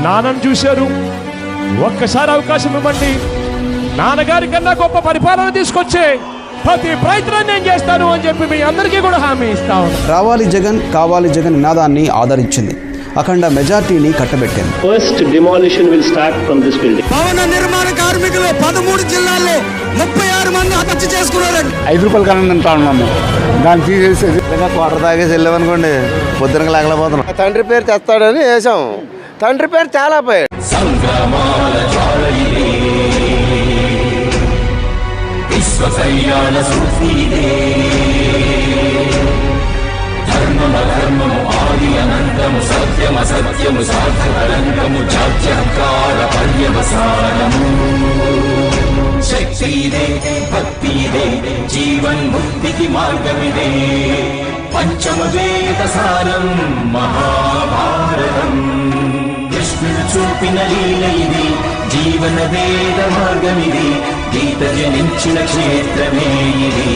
నాన్నను చూశారు. ఒక్కసారి అవకాశం ఇవ్వండి, నాన్నగారి కన్నా గొప్ప పరిపాలన తీసుకొచ్చే ప్రతి ప్రయత్నం నేను చేస్తాను అని చెప్పి మీ అందరికీ కూడా హామీ ఇస్తాను. రావాలి జగన్ కావాలి జగన్ నినాదాన్ని ఆదరించింది. అఖండ మెజార్టీని కట్టబెట్టింది. First demolition will start from this building. భవన నిర్మాణ కార్మికులు 13 జిల్లాల్లో 36 మంది హత్య చేసుకున్నారండి. 5 రూపాయలు కన్నా తింటా ఉన్నాము, దాన్ని తీసేసేది క్వార్టర్ తాగేసి వెళ్ళామనుకోండి పొద్దునకి లేకపోతున్నాం. తండ్రి పేరు తెస్తాడని వేసాం, తండ్రి పేరు చాలా పోయాడు. ధర్మము ఆది అనంతము సత్యమ సత్యము సార్థకలంకము జాత్యకార పర్యవసానము శక్తిదే భక్తిదే జీవన్ముక్తికి మార్గమిదే పంచమ వేద సారం మహాభారతం కృష్ణుడు చూపిన లీల ఇది జీవన వేద మార్గమిది గీత జనించిన క్షేత్రమే ఇది.